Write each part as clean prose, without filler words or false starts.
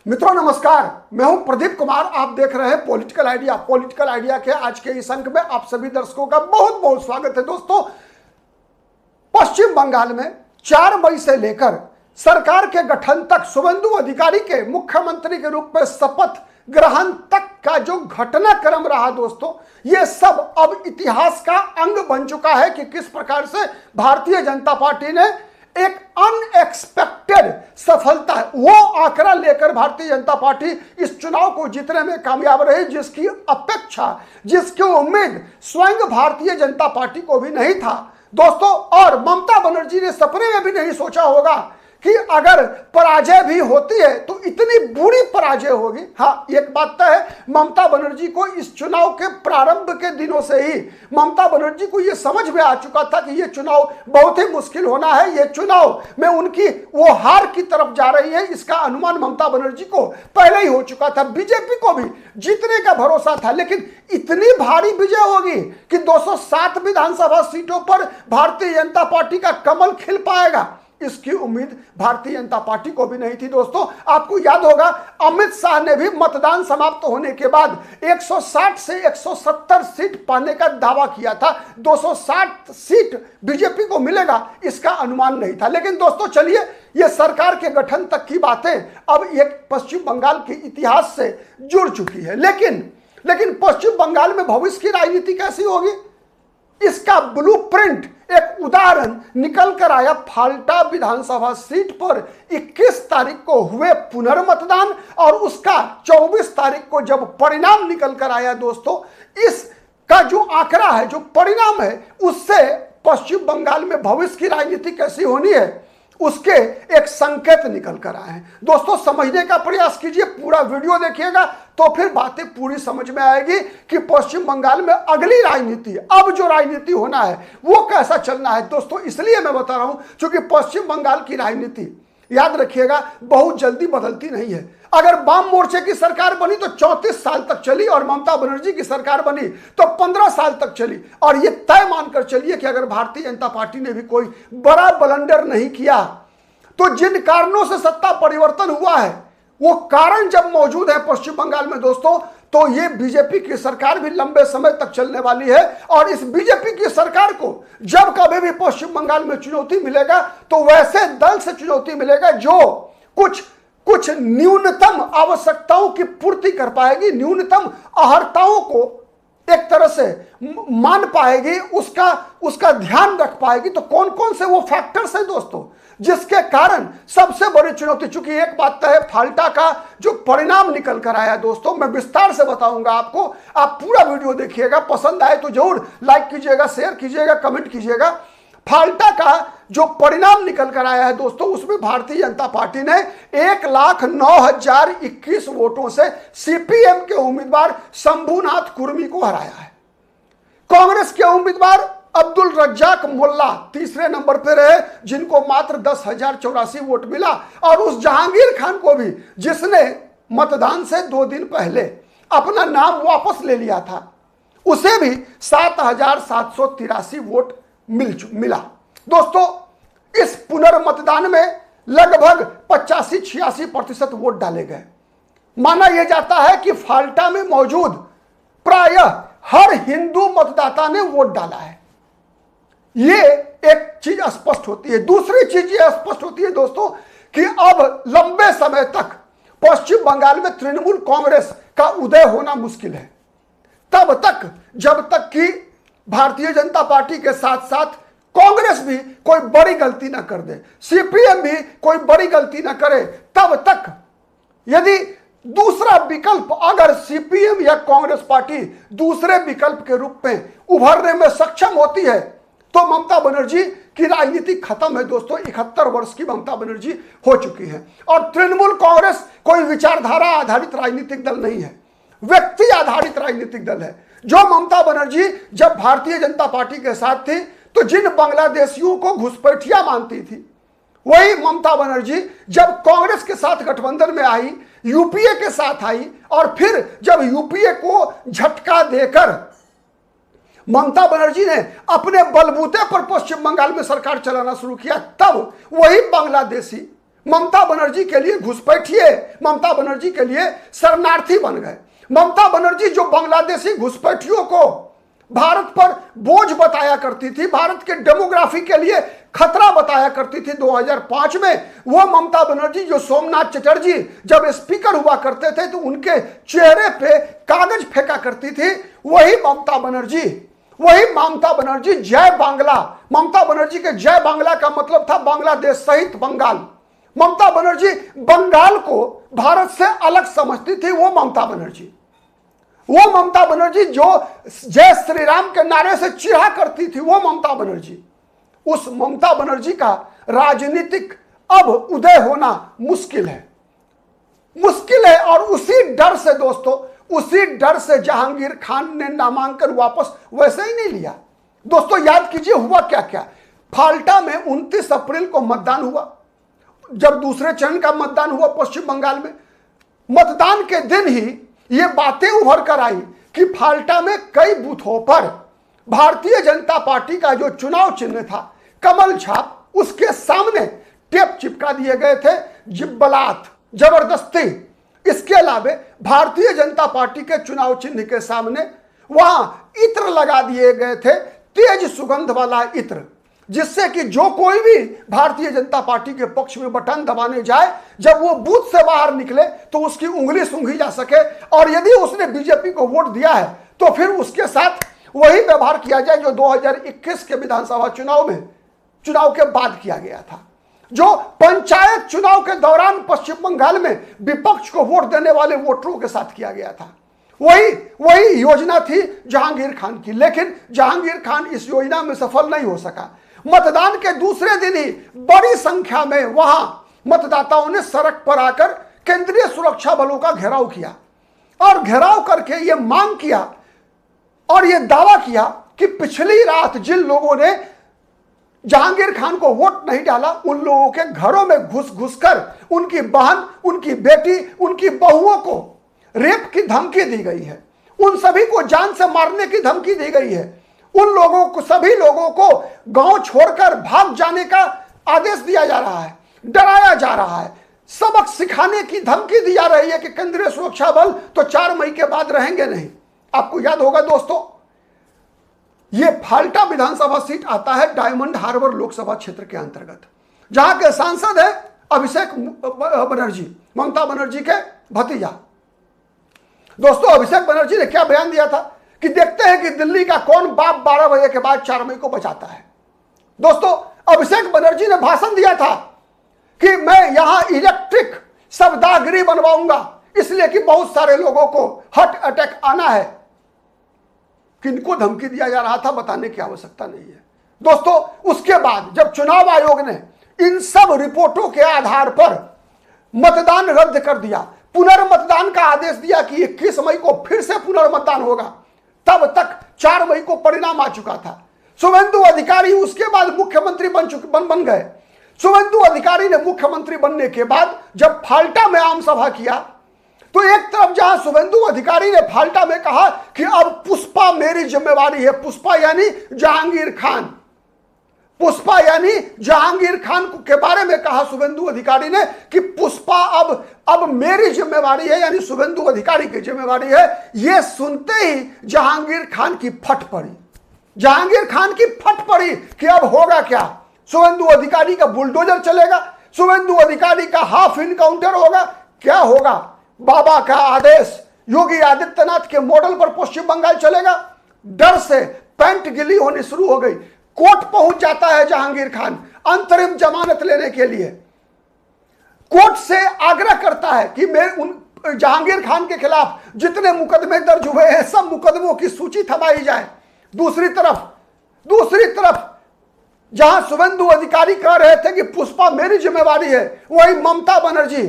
मित्रों नमस्कार, मैं हूं प्रदीप कुमार। आप देख रहे हैं पॉलिटिकल आइडिया। पॉलिटिकल आइडिया के आज के इस अंक में आप सभी दर्शकों का बहुत बहुत स्वागत है। दोस्तों, पश्चिम बंगाल में 4 मई से लेकर सरकार के गठन तक शुभेंदु अधिकारी के मुख्यमंत्री के रूप में शपथ ग्रहण तक का जो घटनाक्रम रहा दोस्तों, ये सब अब इतिहास का अंग बन चुका है कि किस प्रकार से भारतीय जनता पार्टी ने एक अनएक्सपेक्टेड सफलता, वो आंकड़ा लेकर भारतीय जनता पार्टी इस चुनाव को जीतने में कामयाब रही, जिसकी अपेक्षा, जिसकी उम्मीद स्वयं भारतीय जनता पार्टी को भी नहीं था दोस्तों। और ममता बनर्जी ने सपने में भी नहीं सोचा होगा कि अगर पराजय भी होती है तो इतनी बुरी पराजय होगी। हाँ, एक बात तो है, ममता बनर्जी को इस चुनाव के प्रारंभ के दिनों से ही ममता बनर्जी को यह समझ में आ चुका था कि यह चुनाव बहुत ही मुश्किल होना है। यह चुनाव में उनकी वो हार की तरफ जा रही है, इसका अनुमान ममता बनर्जी को पहले ही हो चुका था। बीजेपी को भी जीतने का भरोसा था, लेकिन इतनी भारी विजय होगी कि 207 विधानसभा सीटों पर भारतीय जनता पार्टी का कमल खिल पाएगा, इसकी उम्मीद भारतीय जनता पार्टी को भी नहीं थी दोस्तों। आपको याद होगा, अमित शाह ने भी मतदान समाप्त होने के बाद 160 से 170 सीट पाने का दावा किया था। 260 सीट बीजेपी को मिलेगा, इसका अनुमान नहीं था। लेकिन दोस्तों चलिए, यह सरकार के गठन तक की बातें अब एक पश्चिम बंगाल के इतिहास से जुड़ चुकी है। लेकिन पश्चिम बंगाल में भविष्य की राजनीति कैसी होगी, इसका ब्लूप्रिंट, एक उदाहरण निकल कर आया फाल्टा विधानसभा सीट पर 21 तारीख को हुए पुनर्मतदान और उसका 24 तारीख को जब परिणाम निकल कर आया दोस्तों, इसका जो आंकड़ा है, जो परिणाम है, उससे पश्चिम बंगाल में भविष्य की राजनीति कैसी होनी है उसके एक संकेत निकल कर आए हैं दोस्तों। समझने का प्रयास कीजिए, पूरा वीडियो देखिएगा तो फिर बातें पूरी समझ में आएगी कि पश्चिम बंगाल में अगली राजनीति, अब जो राजनीति होना है वो कैसा चलना है दोस्तों। इसलिए मैं बता रहा हूं क्योंकि पश्चिम बंगाल की राजनीति, याद रखिएगा, बहुत जल्दी बदलती नहीं है। अगर वाम मोर्चे की सरकार बनी तो 34 साल तक चली और ममता बनर्जी की सरकार बनी तो 15 साल तक चली। और ये तय मानकर चलिए कि अगर भारतीय जनता पार्टी ने भी कोई बड़ा ब्लंडर नहीं किया तो जिन कारणों से सत्ता परिवर्तन हुआ है वो कारण जब मौजूद है पश्चिम बंगाल में दोस्तों, तो ये बीजेपी की सरकार भी लंबे समय तक चलने वाली है। और इस बीजेपी की सरकार को जब कभी भी पश्चिम बंगाल में चुनौती मिलेगा तो वैसे दल से चुनौती मिलेगा जो कुछ न्यूनतम आवश्यकताओं की पूर्ति कर पाएगी, न्यूनतम अहर्ताओं को एक तरह से मान पाएगी, उसका ध्यान रख पाएगी। तो कौन कौन से वो फैक्टर्स हैं दोस्तों जिसके कारण सबसे बड़ी चुनौती, चूंकि एक बात तो है, फाल्टा का जो परिणाम निकल कर आया दोस्तों, मैं विस्तार से बताऊंगा आपको। आप पूरा वीडियो देखिएगा, पसंद आए तो जरूर लाइक कीजिएगा, शेयर कीजिएगा, कमेंट कीजिएगा। फाल्टा का जो परिणाम निकल कर आया है दोस्तों, उसमें भारतीय जनता पार्टी ने 1,09,021 वोटों से सीपीएम के उम्मीदवार शंभुनाथ कुर्मी को हराया है। कांग्रेस के उम्मीदवार अब्दुल रज्जाक मोल्ला तीसरे नंबर पर रहे, जिनको मात्र 10,084 वोट मिला। और उस जहांगीर खान को भी, जिसने मतदान से 2 दिन पहले अपना नाम वापस ले लिया था, उसे भी 7,783 वोट मिला दोस्तों। इस पुनर्मतदान में लगभग 85-86% वोट डाले गए। माना यह जाता है कि फाल्टा में मौजूद प्रायः हर हिंदू मतदाता ने वोट डाला है। ये एक चीज स्पष्ट होती है। दूसरी चीज ये स्पष्ट होती है दोस्तों कि अब लंबे समय तक पश्चिम बंगाल में तृणमूल कांग्रेस का उदय होना मुश्किल है, तब तक जब तक कि भारतीय जनता पार्टी के साथ साथ कांग्रेस भी कोई बड़ी गलती ना कर दे, सीपीएम भी कोई बड़ी गलती ना करे, तब तक यदि दूसरा विकल्प, अगर सीपीएम या कांग्रेस पार्टी दूसरे विकल्प के रूप में उभरने में सक्षम होती है तो ममता बनर्जी की राजनीति खत्म है दोस्तों। 71 वर्ष की ममता बनर्जी हो चुकी है। और तृणमूल कांग्रेस कोई विचारधारा आधारित राजनीतिक दल नहीं है, व्यक्ति आधारित राजनीतिक दल है। जो ममता बनर्जी जब भारतीय जनता पार्टी के साथ थी तो जिन बांग्लादेशियों को घुसपैठिया मानती थी, वही ममता बनर्जी जब कांग्रेस के साथ गठबंधन में आई, यूपीए के साथ आई, और फिर जब यूपीए को झटका देकर ममता बनर्जी ने अपने बलबूते पर पश्चिम बंगाल में सरकार चलाना शुरू किया, तब वही बांग्लादेशी ममता बनर्जी के लिए घुसपैठिए, ममता बनर्जी के लिए शरणार्थी बन गए। ममता बनर्जी जो बांग्लादेशी घुसपैठियों को भारत पर बोझ बताया करती थी, भारत के डेमोग्राफी के लिए खतरा बताया करती थी 2005 में, वो ममता बनर्जी जो सोमनाथ चटर्जी जब स्पीकर हुआ करते थे तो उनके चेहरे पे कागज फेंका करती थी, वही ममता बनर्जी जय बांग्ला, ममता बनर्जी के जय बांग्ला का मतलब था बांग्लादेश सहित बंगाल। ममता बनर्जी बंगाल को भारत से अलग समझती थी, वो ममता बनर्जी जो जय श्री राम के नारे से चिढ़ा करती थी, वो ममता बनर्जी। उस ममता बनर्जी का राजनीतिक अब उदय होना मुश्किल है और उसी डर से दोस्तों, उसी डर से जहांगीर खान ने नामांकन वापस वैसे ही नहीं लिया। दोस्तों याद कीजिए हुआ क्या क्या। फाल्टा में 29 अप्रैल को मतदान हुआ, जब दूसरे चरण का मतदान हुआ पश्चिम बंगाल में, मतदान के दिन ही ये बातें उभर कर आई कि फाल्टा में कई बूथों पर भारतीय जनता पार्टी का जो चुनाव चिन्ह था कमल छाप, उसके सामने टेप चिपका दिए गए थे, जिब्बलात, जबरदस्ती। इसके अलावा भारतीय जनता पार्टी के चुनाव चिन्ह के सामने वहां इत्र लगा दिए गए थे, तेज सुगंध वाला इत्र, जिससे कि जो कोई भी भारतीय जनता पार्टी के पक्ष में बटन दबाने जाए, जब वो बूथ से बाहर निकले तो उसकी उंगली सूंघी जा सके, और यदि उसने बीजेपी को वोट दिया है तो फिर उसके साथ वही व्यवहार किया जाए जो 2021 के विधानसभा चुनाव के बाद किया गया था, जो पंचायत चुनाव के दौरान पश्चिम बंगाल में विपक्ष को वोट देने वाले वोटरों के साथ किया गया था। वही योजना थी जहांगीर खान की, लेकिन जहांगीर खान इस योजना में सफल नहीं हो सका। मतदान के दूसरे दिन ही बड़ी संख्या में वहां मतदाताओं ने सड़क पर आकर केंद्रीय सुरक्षा बलों का घेराव किया और घेराव करके ये मांग किया और ये दावा किया कि पिछली रात जिन लोगों ने जहांगीर खान को वोट नहीं डाला, उन लोगों के घरों में घुस कर उनकी बहन, उनकी बेटी, उनकी बहुओं को रेप की धमकी दी गई है, उन सभी को जान से मारने की धमकी दी गई है, उन लोगों को, सभी लोगों को गांव छोड़कर भाग जाने का आदेश दिया जा रहा है, डराया जा रहा है, सबक सिखाने की धमकी दी जा रही है कि केंद्रीय सुरक्षा बल तो 4 मई के बाद रहेंगे नहीं। आपको याद होगा दोस्तों, यह फाल्टा विधानसभा सीट आता है डायमंड हार्बर लोकसभा क्षेत्र के अंतर्गत, जहां के सांसद है अभिषेक बनर्जी, ममता बनर्जी के भतीजा। दोस्तों अभिषेक बनर्जी ने क्या बयान दिया था कि देखते हैं कि दिल्ली का कौन बाप 12 बजे के बाद 4 मई को बचाता है। दोस्तों अभिषेक बनर्जी ने भाषण दिया था कि मैं यहां इलेक्ट्रिक शवदाह बनवाऊंगा, इसलिए कि बहुत सारे लोगों को हार्ट अटैक आना है। किनको धमकी दिया जा रहा था बताने की आवश्यकता नहीं है। दोस्तों उसके बाद जब चुनाव आयोग ने इन सब रिपोर्टों के आधार पर मतदान रद्द कर दिया, पुनर्मतदान का आदेश दिया कि 21 मई को फिर से पुनर्मतदान होगा, तब तक 4 मई को परिणाम आ चुका था। शुभेंदु अधिकारी उसके बाद मुख्यमंत्री बन गए। शुभेंदु अधिकारी ने मुख्यमंत्री बनने के बाद जब फाल्टा में आम सभा किया तो एक तरफ जहां शुभेंदु अधिकारी ने फाल्टा में कहा कि अब पुष्पा मेरी जिम्मेवारी है, पुष्पा यानी जहांगीर खान, पुष्पा यानी जहांगीर खान के बारे में कहा शुभेंदु अधिकारी ने कि पुष्पा अब मेरी जिम्मेवारी है, यानी शुभेंदु अधिकारी की जिम्मेवारी है। यह सुनते ही जहांगीर खान की फट पड़ी, जहांगीर खान की फट पड़ी कि अब होगा क्या, शुभेंदु अधिकारी का बुलडोजर चलेगा, शुभेंदु अधिकारी का हाफ इनकाउंटर होगा, क्या होगा। बाबा का आदेश योगी आदित्यनाथ के मॉडल पर पश्चिम बंगाल चलेगा। डर से पैंट गिली होनी शुरू हो गई। कोर्ट पहुंच जाता है जहांगीर खान अंतरिम जमानत लेने के लिए, कोर्ट से आग्रह करता है कि जहांगीर खान के खिलाफ जितने मुकदमे दर्ज हुए हैं सब मुकदमों की सूची थमाई जाए। दूसरी तरफ जहां शुभेंदु अधिकारी कह रहे थे कि पुष्पा मेरी जिम्मेवारी है, वही ममता बनर्जी,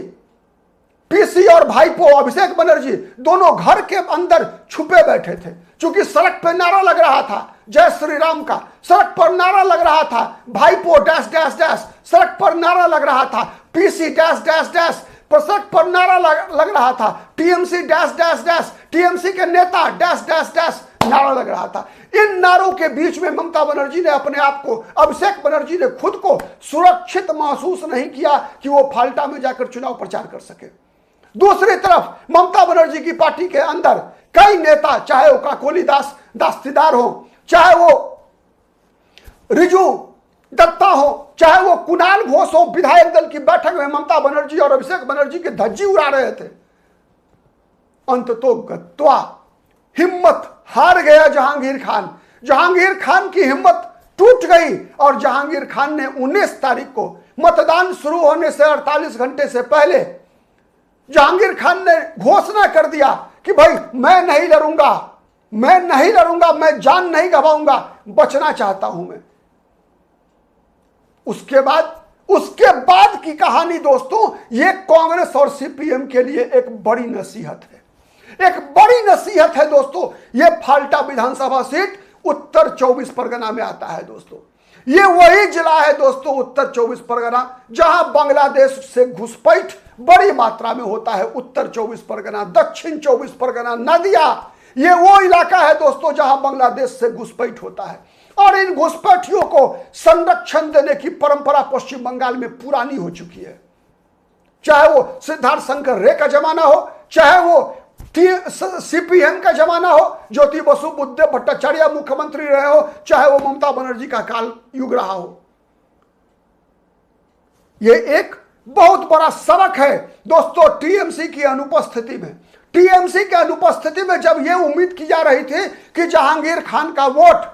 पीसी और भाईपो अभिषेक बनर्जी दोनों घर के अंदर छुपे बैठे थे। क्योंकि सड़क पर नारा लग रहा था जय श्री राम का, सड़क पर नारा लग रहा था भाईपो डैश डैश डैश, सड़क पर नारा लग रहा था पीसी डैश डैश डैश, पर सड़क पर नारा लग रहा था TMC dash dash dash, TMC के नेता डैश डैश डैश, नारा लग रहा था। इन नारों के बीच में ममता बनर्जी ने अपने आप को, अभिषेक बनर्जी ने खुद को सुरक्षित महसूस नहीं किया कि वो फाल्टा में जाकर चुनाव प्रचार कर सके। दूसरी तरफ ममता बनर्जी की पार्टी के अंदर कई नेता, चाहे वो काकोली दास्तीदार हो, चाहे वो रिजू दत्ता हो, चाहे वो कुणाल घोष हो, विधायक दल की बैठक में ममता बनर्जी और अभिषेक बनर्जी की धज्जी उड़ा रहे थे। अंततोगत्वा हिम्मत हार गया जहांगीर खान। जहांगीर खान की हिम्मत टूट गई और जहांगीर खान ने 19 तारीख को मतदान शुरू होने से 48 घंटे से पहले जहांगीर खान ने घोषणा कर दिया कि भाई मैं नहीं लड़ूंगा, मैं जान नहीं गंवाऊंगा, बचना चाहता हूं मैं। उसके बाद की कहानी दोस्तों, ये कांग्रेस और सीपीएम के लिए एक बड़ी नसीहत है, एक बड़ी नसीहत है दोस्तों। ये फाल्टा विधानसभा सीट उत्तर 24 परगना में आता है दोस्तों। ये वही जिला है दोस्तों, उत्तर 24 परगना, जहां बांग्लादेश से घुसपैठ बड़ी मात्रा में होता है। उत्तर 24 परगना, दक्षिण 24 परगना, नदिया, ये वो इलाका है दोस्तों जहां बांग्लादेश से घुसपैठ होता है। और इन घुसपैठियों को संरक्षण देने की परंपरा पश्चिम बंगाल में पुरानी हो चुकी है। चाहे वो सिद्धार्थ शंकर रे का जमाना हो, चाहे वो सीपीएम का जमाना हो, ज्योति बसु बुद्धदेव भट्टाचार्य मुख्यमंत्री रहे हो, चाहे वो ममता बनर्जी का काल युग रहा हो। ये एक बहुत बड़ा सबक है दोस्तों टीएमसी की अनुपस्थिति में। टीएमसी की अनुपस्थिति में जब यह उम्मीद की जा रही थी कि जहांगीर खान का वोट,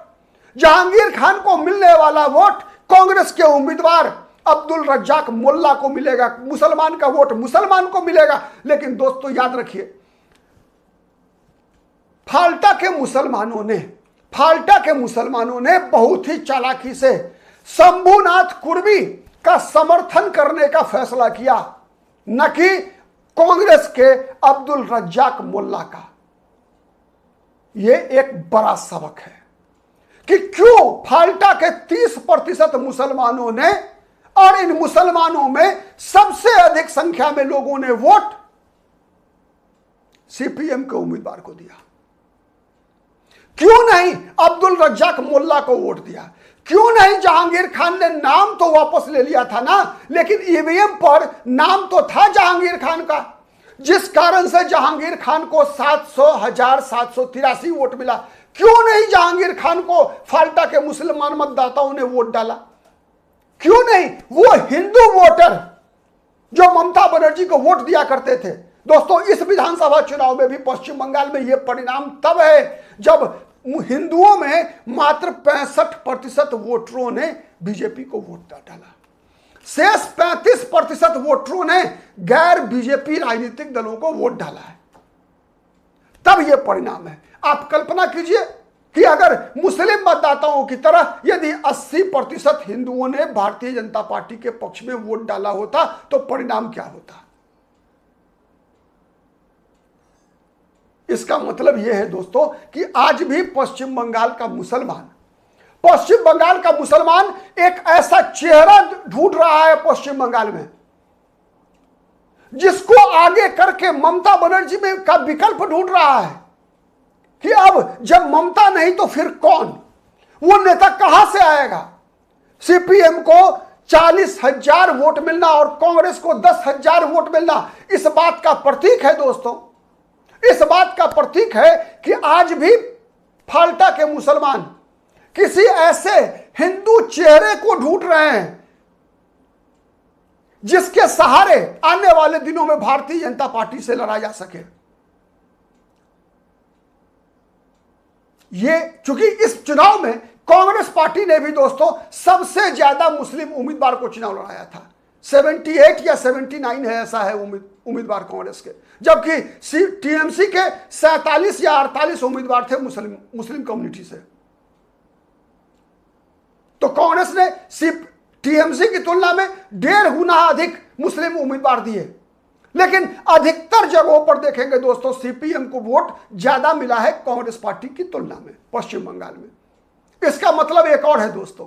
जहांगीर खान को मिलने वाला वोट कांग्रेस के उम्मीदवार अब्दुल रज्जाक मोल्ला को मिलेगा, मुसलमान का वोट मुसलमान को मिलेगा। लेकिन दोस्तों याद रखिए, फाल्टा के मुसलमानों ने बहुत ही चालाकी से शंभुनाथ कुर्मी का समर्थन करने का फैसला किया, न कि कांग्रेस के अब्दुल रज्जाक मोल्ला का। यह एक बड़ा सबक है कि क्यों फाल्टा के 30% मुसलमानों ने, और इन मुसलमानों में सबसे अधिक संख्या में लोगों ने वोट सीपीएम के उम्मीदवार को दिया। क्यों नहीं अब्दुल रज्जाक मोल्ला को वोट दिया? क्यों नहीं? जहांगीर खान ने नाम तो वापस ले लिया था ना, लेकिन ईवीएम पर नाम तो था जहांगीर खान का, जिस कारण से जहांगीर खान को 783 वोट मिला। क्यों नहीं जहांगीर खान को फाल्टा के मुसलमान मतदाताओं ने वोट डाला? क्यों नहीं वो हिंदू वोटर जो ममता बनर्जी को वोट दिया करते थे? दोस्तों इस विधानसभा चुनाव में भी पश्चिम बंगाल में यह परिणाम तब है जब हिंदुओं में मात्र 65% वोटरों ने बीजेपी को वोट डाला। शेष 35% वोटरों ने गैर बीजेपी राजनीतिक दलों को वोट डाला है। तब यह परिणाम है। आप कल्पना कीजिए कि अगर मुस्लिम मतदाताओं की तरह यदि 80% हिंदुओं ने भारतीय जनता पार्टी के पक्ष में वोट डाला होता तो परिणाम क्या होता। इसका मतलब यह है दोस्तों कि आज भी पश्चिम बंगाल का मुसलमान एक ऐसा चेहरा ढूंढ रहा है पश्चिम बंगाल में जिसको आगे करके ममता बनर्जी में का विकल्प ढूंढ रहा है कि अब जब ममता नहीं तो फिर कौन, वो नेता कहां से आएगा। सीपीएम को 40,000 वोट मिलना और कांग्रेस को 10,000 वोट मिलना इस बात का प्रतीक है दोस्तों, इस बात का प्रतीक है कि आज भी फाल्टा के मुसलमान किसी ऐसे हिंदू चेहरे को ढूंढ रहे हैं जिसके सहारे आने वाले दिनों में भारतीय जनता पार्टी से लड़ा जा सके। ये चूंकि इस चुनाव में कांग्रेस पार्टी ने भी दोस्तों सबसे ज्यादा मुस्लिम उम्मीदवार को चुनाव लड़ाया था। 78 या 79 है, ऐसा है उम्मीदवार कांग्रेस के, जबकि टीएमसी के 47 या 48 उम्मीदवार थे मुस्लिम कम्युनिटी से। तो कांग्रेस ने टीएमसी की तुलना में 1.5 गुना अधिक मुस्लिम उम्मीदवार दिए, लेकिन अधिकतर जगहों पर देखेंगे दोस्तों सीपीएम को वोट ज्यादा मिला है कांग्रेस पार्टी की तुलना में पश्चिम बंगाल में। इसका मतलब एक और है दोस्तों,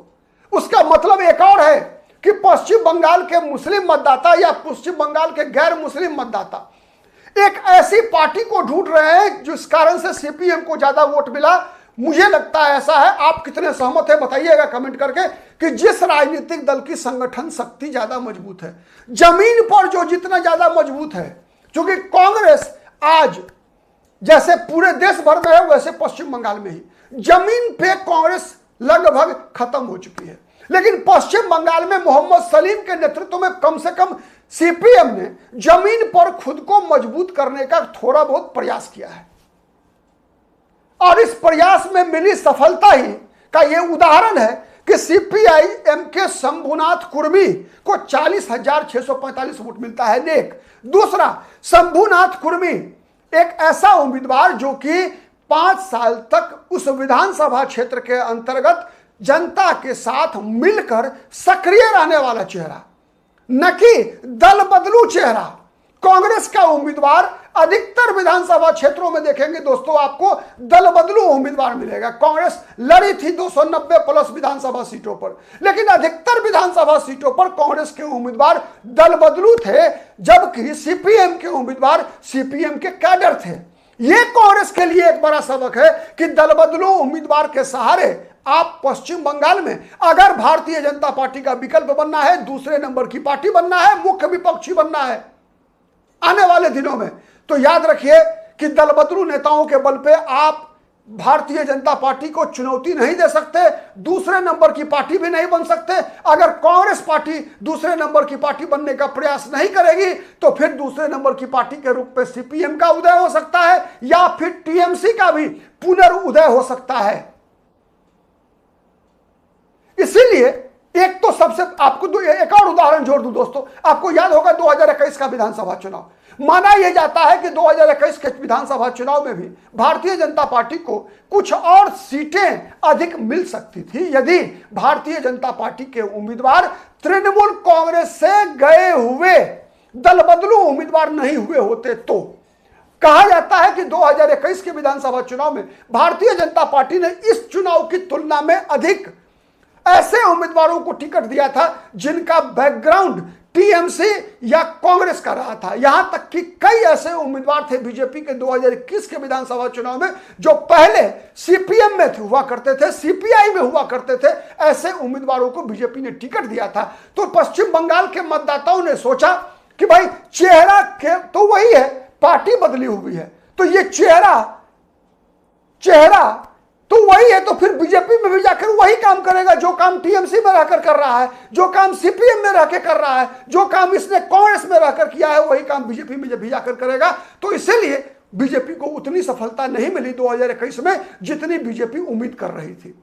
उसका मतलब एक और है कि पश्चिम बंगाल के मुस्लिम मतदाता या पश्चिम बंगाल के गैर मुस्लिम मतदाता एक ऐसी पार्टी को ढूंढ रहे हैं जिस कारण से सीपीएम को ज्यादा वोट मिला। मुझे लगता है ऐसा है, आप कितने सहमत हैं बताइएगा कमेंट करके, कि जिस राजनीतिक दल की संगठन शक्ति ज्यादा मजबूत है, जमीन पर जो जितना ज्यादा मजबूत है, क्योंकि कांग्रेस आज जैसे पूरे देश भर में है वैसे पश्चिम बंगाल में ही जमीन पे कांग्रेस लगभग खत्म हो चुकी है। लेकिन पश्चिम बंगाल में मोहम्मद सलीम के नेतृत्व में कम से कम सीपीएम ने जमीन पर खुद को मजबूत करने का थोड़ा बहुत प्रयास किया है, और इस प्रयास में मिली सफलता ही का यह उदाहरण है कि सीपीआईएम के शंभुनाथ कुर्मी को 40,645 वोट मिलता है नेक। दूसरा, शंभुनाथ कुर्मी एक ऐसा उम्मीदवार जो कि 5 साल तक उस विधानसभा क्षेत्र के अंतर्गत जनता के साथ मिलकर सक्रिय रहने वाला चेहरा, न कि दल बदलू चेहरा। कांग्रेस का उम्मीदवार अधिकतर विधानसभा क्षेत्रों में देखेंगे दोस्तों आपको दल बदलू उम्मीदवार मिलेगा। कांग्रेस लड़ी थी 290 प्लस विधानसभा सीटों पर, लेकिन अधिकतर विधानसभा सीटों पर कांग्रेस के उम्मीदवार दल बदलू थे, जबकि सीपीएम के उम्मीदवार सीपीएम के कैडर थे। यह कांग्रेस के लिए एक बड़ा सबक है कि दल बदलू उम्मीदवार के सहारे आप पश्चिम बंगाल में अगर भारतीय जनता पार्टी का विकल्प बनना है, दूसरे नंबर की पार्टी बनना है, मुख्य विपक्षी बनना है आने वाले दिनों में, तो याद रखिए कि दल बदलू नेताओं के बल पे आप भारतीय जनता पार्टी को चुनौती नहीं दे सकते, दूसरे नंबर की पार्टी भी नहीं बन सकते। अगर कांग्रेस पार्टी दूसरे नंबर की पार्टी बनने का प्रयास नहीं करेगी तो फिर दूसरे नंबर की पार्टी के रूप में सीपीएम का उदय हो सकता है, या फिर टीएमसी का भी पुनर्उदय हो सकता है। इसीलिए एक तो सबसे आपको एक और उदाहरण जोड़ दूं दोस्तों, आपको याद होगा 2021 का विधानसभा चुनाव। माना यह जाता है कि 2021 के विधानसभा चुनाव में भी भारतीय जनता पार्टी को कुछ और सीटें अधिक मिल सकती थी यदि भारतीय जनता पार्टी के उम्मीदवार तृणमूल कांग्रेस से गए हुए दल बदलू उम्मीदवार नहीं हुए होते। तो कहा जाता है कि 2021 के विधानसभा चुनाव में भारतीय जनता पार्टी ने इस चुनाव की तुलना में अधिक ऐसे उम्मीदवारों को टिकट दिया था जिनका बैकग्राउंड टीएमसी या कांग्रेस का रहा था। यहां तक कि कई ऐसे उम्मीदवार थे बीजेपी के 2021 के विधानसभा चुनाव में जो पहले सीपीएम में हुआ करते थे, सीपीआई में हुआ करते थे। ऐसे उम्मीदवारों को बीजेपी ने टिकट दिया था। तो पश्चिम बंगाल के मतदाताओं ने सोचा कि भाई चेहरा तो वही है, पार्टी बदली हुई है, तो ये चेहरा तो वही है, तो फिर बीजेपी में भी जाकर वही काम करेगा जो काम टीएमसी में रहकर कर रहा है, जो काम सीपीएम में रहकर कर रहा है, जो काम इसने कांग्रेस में रहकर किया है वही काम बीजेपी में भी जाकर करेगा। तो इसीलिए बीजेपी को उतनी सफलता नहीं मिली 2021 में जितनी बीजेपी उम्मीद कर रही थी।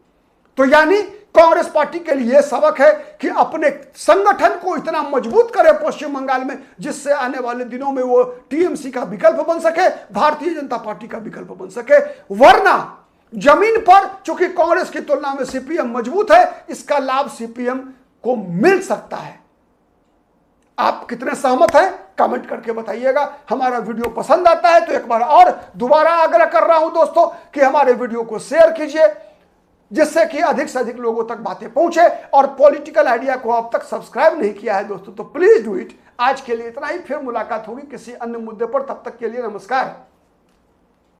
तो यानी कांग्रेस पार्टी के लिए सबक है कि अपने संगठन को इतना मजबूत करे पश्चिम बंगाल में जिससे आने वाले दिनों में वो टीएमसी का विकल्प बन सके, भारतीय जनता पार्टी का विकल्प बन सके। वरना जमीन पर चूंकि कांग्रेस की तुलना में सीपीएम मजबूत है, इसका लाभ सीपीएम को मिल सकता है। आप कितने सहमत हैं कमेंट करके बताइएगा। हमारा वीडियो पसंद आता है तो एक बार और दोबारा आग्रह कर रहा हूं दोस्तों कि हमारे वीडियो को शेयर कीजिए जिससे कि अधिक से अधिक लोगों तक बातें पहुंचे। और पॉलिटिकल आइडिया को अब तक सब्सक्राइब नहीं किया है दोस्तों तो प्लीज डू इट। आज के लिए इतना ही, फिर मुलाकात होगी किसी अन्य मुद्दे पर। तब तक के लिए नमस्कार।